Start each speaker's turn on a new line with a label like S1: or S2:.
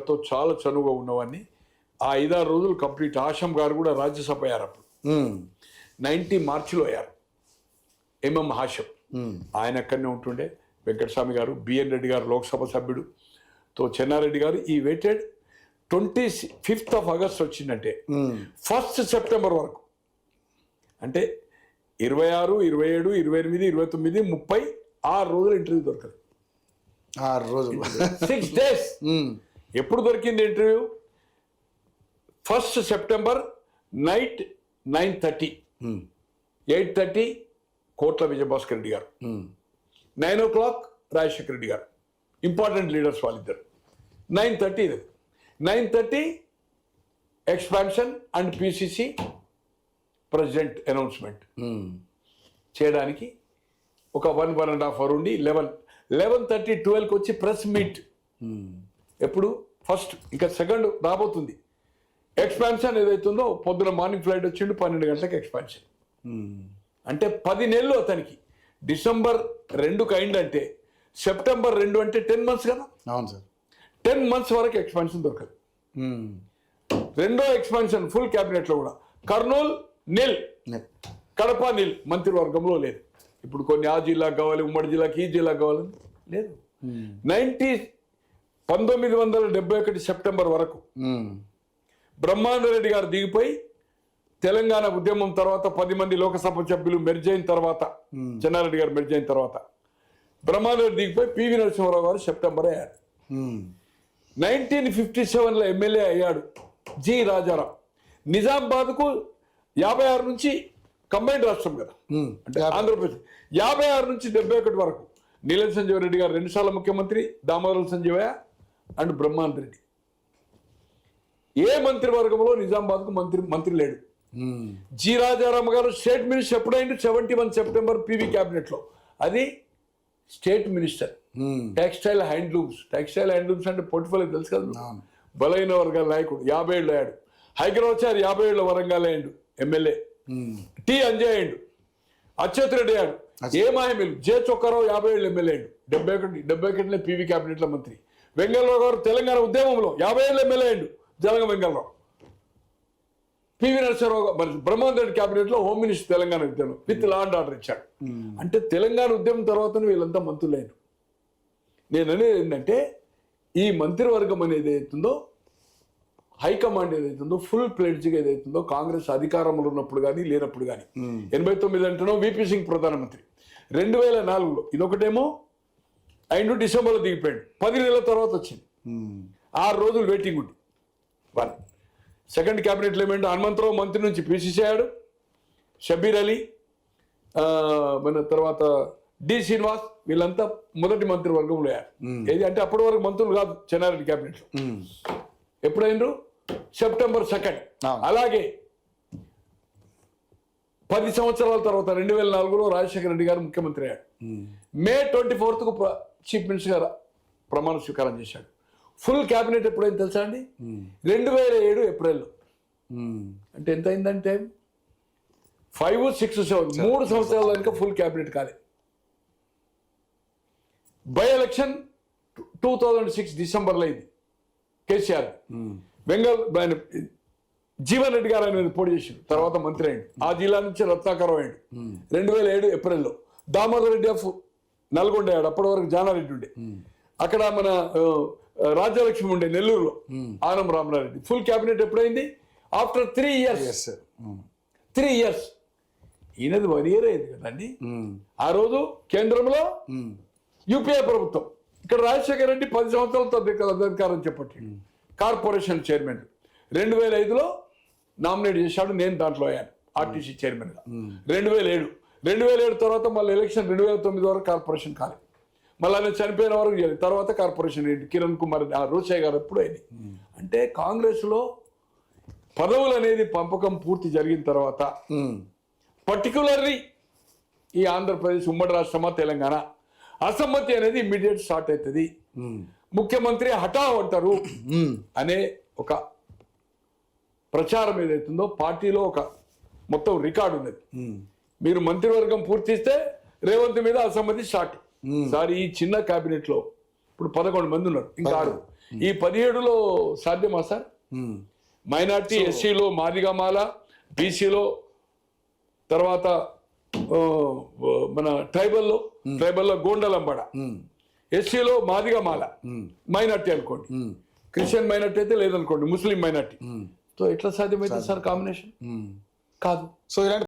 S1: గారితో చాలా చనువుగా ఉన్నవాడిని. ఆ 5-6 రోజులు కంప్లీట్. ఆశం గారు కూడా రాజ్యసభ అయ్యారు అప్పుడు. 90 మార్చిలో అయ్యారు. ఎంఎం హాషం ఆయన అక్కడనే ఉంటుండే. వెంకటస్వామి గారు, బిఎన్ రెడ్డి గారు లోక్సభ సభ్యుడు, తో చెన్నారెడ్డి గారు. ఈ వెయిటెడ్ 25th ఆగస్ట్ వచ్చిందంటే 1st సెప్టెంబర్ వరకు, అంటే 26, 27, 28, 29, 30 6 రోజులు ఇంటర్వ్యూ దొరకదు.
S2: 6 రోజులు
S1: 6 days. ఎప్పుడు దొరికింది ఇంటర్వ్యూ? 1st సెప్టెంబర్ నైట్ 9:30, 8:30 కోట్ల విజయభాస్కర్ రెడ్డి గారు, 9 o'clock రాజశేఖర రెడ్డి గారు. ఇంపార్టెంట్ లీడర్స్ వాళ్ళిద్దరు. 9:30 expansion and PCC president announcement చేయడానికి ఒక 1.5 hour ఉండి 11:30, 12కి వచ్చి ప్రెస్ మీట్. ఎప్పుడు? ఫస్ట్. ఇంకా సెకండ్ రాబోతుంది. ఎక్స్పాన్షన్ ఏదైతుందో పొద్దున మార్నింగ్ ఫ్లైట్ వచ్చిండు, 12 గంటలకు ఎక్స్పాన్షన్. అంటే 10 నెలలు అతనికి. డిసెంబర్ 2కి అయిందంటే సెప్టెంబర్ 2 అంటే 10 months కదా.
S2: అవును సార్.
S1: 10 months వరకు ఎక్స్పాన్షన్ దొరకదు. రెండో ఎక్స్పాన్షన్ ఫుల్ క్యాబినెట్ లో కూడా కర్నూలు నిల్, కడప నిల్, మంత్రివర్గంలో లేదు. ఇప్పుడు కొన్ని ఆ జిల్లాకు కావాలి, ఉమ్మడి జిల్లాకి, ఈ జిల్లాకు కావాలి, లేదు. 1971 సెప్టెంబర్ వరకు బ్రహ్మానందరెడ్డి గారు దిగిపోయి తెలంగాణ ఉద్యమం తర్వాత 10 మంది లోకసభ సభ్యులు మెర్జ్ అయిన తర్వాత, చెన్నారెడ్డి గారు మెర్జ్ అయిన తర్వాత బ్రహ్మానందరెడ్డి దిగిపోయి పివి నరసింహారావు గారు సెప్టెంబర్ అయ్యారు. 1957లో ఎమ్మెల్యే అయ్యాడు జి రాజారాం. నిజామాబాద్కు 56 నుంచి కంబైన్డ్ రాష్ట్రం కదా, అంటే ఆంధ్రప్రదేశ్. 56 నుంచి 71 వరకు నీలం సంజీవ రెడ్డి గారు 2 సార్లు ముఖ్యమంత్రి, దామోదరం సంజీవయ్య అండ్ బ్రహ్మానంద రెడ్డి. ఏ మంత్రివర్గంలో నిజామాబాద్కు మంత్రి లేడు. జి రాజారాం గారు స్టేట్ మినిస్టర్ ఎప్పుడైంది? 71 సెప్టెంబర్ పివి క్యాబినెట్ లో. అది స్టేట్ మినిస్టర్. టెక్స్టైల్ హ్యాండ్లూమ్స్ అంటే పోర్ట్ఫోలియో తెలుసు కదా. బలైన వర్గాల నాయకుడు. 50 ఏళ్ళు అయ్యాడు. హైదరాబాద్ 50 ఏళ్ళ వరంగల్ అయ్యాడు ఎమ్మెల్యే. టి అంజయ్ అయ్యాడు. అచ్యుత్ రెడ్డి అయ్యాడు. ఏ మాయమిలు. జే చొక్కారావు 50 ఏళ్ళు ఎమ్మెల్యే అయ్యాడు. 71 పివి క్యాబినెట్ లో మంత్రి. వెంగళరావు గారు తెలంగాణ ఉద్యమంలో 50 ఏళ్ళు ఎమ్మెల్యే అయ్యాడు. జలగం వెంగళరావు. పివి నరసింహారావు మరి బ్రహ్మానంద రెడ్డి క్యాబినెట్ లో హోమ్ మినిస్టర్ తెలంగాణ ఉద్యమం విత్ లా అండ్ ఆర్డర్ ఇచ్చాడు. అంటే తెలంగాణ ఉద్యమం తర్వాతనే వీళ్ళంతా మంత్రులైన. నేను అనేది ఏంటంటే ఈ మంత్రివర్గం అనేది ఏదైతుందో, హైకమాండ్ ఏదైతుందో, ఫుల్ ప్లేడ్జ్గా ఏదైతుందో, కాంగ్రెస్ అధికారంలో ఉన్నప్పుడు కానీ లేనప్పుడు కానీ. 89 అంటేనో విపి సింగ్ ప్రధానమంత్రి. 2004లో ఇదొకటేమో ఆయన డిసెంబర్లో దిగిపోయాడు. 10 నెలల తర్వాత వచ్చింది. 6 రోజులు వెయిటింగ్ ఉంది. సెకండ్ క్యాబినెట్లో ఏమంటే హనుమంతరావు మంత్రి నుంచి పిసిసి అయ్యాడు. షబీర్ అలీ, మన తర్వాత డి శ్రీనివాస్, వీళ్ళంతా మొదటి మంత్రివర్గంలో అయ్యారు. ఏది అంటే అప్పటి వరకు మంత్రులు కాదు చెన్నారెడ్డి క్యాబినెట్లో. ఎప్పుడైనరు? సెప్టెంబర్ 2. అలాగే 10 సంవత్సరాల తర్వాత 2004లో రాజశేఖర రెడ్డి గారు ముఖ్యమంత్రి అయ్యాడు. మే 24కు చీఫ్ మినిస్టర్ గారు ప్రమాణ స్వీకారం చేశాడు. ఫుల్ క్యాబినెట్ ఎప్పుడైంది తెలుసా అండి? 2007 ఏప్రిల్లో. అంటే ఎంత అయిందంటే 5, 6, 7 3 సంవత్సరాల ఇంకా ఫుల్ క్యాబినెట్ కాలే. బై ఎలక్షన్ 2006 డిసెంబర్లో అయింది. కేసీఆర్ జీవన్ రెడ్డి గారు ఆయన పోటీ చేసిండు. తర్వాత మంత్రి అయ్యాడు. ఆ జిల్లా నుంచి రత్నాకరావు అయ్యాడు 2007 ఏప్రిల్లో. దామోదర్ రెడ్డి ఆఫ్ నల్గొండ అయ్యాడు. అప్పటి వరకు జానారెడ్డి ఉండే. అక్కడ మన రాజ్యలక్ష్మి ఉండే నెల్లూరులో, ఆనం రామనారెడ్డి. ఫుల్ క్యాబినెట్ ఎప్పుడైంది? After 3 years. 3 years. ఈయనది 1 year అయింది కదండి. ఆ రోజు కేంద్రంలో యూపీఏ ప్రభుత్వం, ఇక్కడ రాజశేఖర రెడ్డి 10 సంవత్సరాలతో అధికారం చేపట్టాడు. కార్పొరేషన్ చైర్మన్ 2005లో నామినేట్ చేశాడు. నేను దాంట్లో అయ్యాను ఆర్టీసీ చైర్మన్గా. 2007 తర్వాత మళ్ళీ ఎలక్షన్ 2009 వరకు కార్పొరేషన్ కాలేదు. మళ్ళీ ఆయన చనిపోయిన వరకు చేయాలి. తర్వాత కార్పొరేషన్ ఏంటి? కిరణ్ కుమార్ రోసయ్య గారు ఎప్పుడు అయింది. అంటే కాంగ్రెస్లో పదవులు అనేది పంపకం పూర్తి జరిగిన తర్వాత, పర్టికులర్లీ ఈ ఆంధ్రప్రదేశ్ ఉమ్మడి రాష్ట్రమా తెలంగాణ, అసమ్మతి అనేది ఇమ్మీడియట్ స్టార్ట్ అవుతుంది. ముఖ్యమంత్రి హఠావ్ అంటారు అనే ఒక ప్రచారం ఏదైతుందో పార్టీలో ఒక మొత్తం రికార్డు ఉన్నది. మీరు మంత్రివర్గం పూర్తిస్తే రేవంత్ మీద అసమ్మతి స్టార్ట్. సార్ ఈ చిన్న క్యాబినెట్ లో ఇప్పుడు 11 మంది ఉన్నారు. ఇంకా 6 ఈ 17లో సాధ్యమా సార్? మైనార్టీ, ఎస్సీలో మాదిగమాల, బీసీలో తర్వాత మన ట్రైబల్లో గోండలంబడ, ఎస్సీలో మాదిగమాల మైనార్టీ అనుకోండి, క్రిస్టియన్ మైనార్టీ అయితే లేదనుకోండి, ముస్లిం మైనార్టీ. సో ఎట్లా సాధ్యమైతే సార్ కాంబినేషన్? కాదు.
S2: సో ఇలాంటి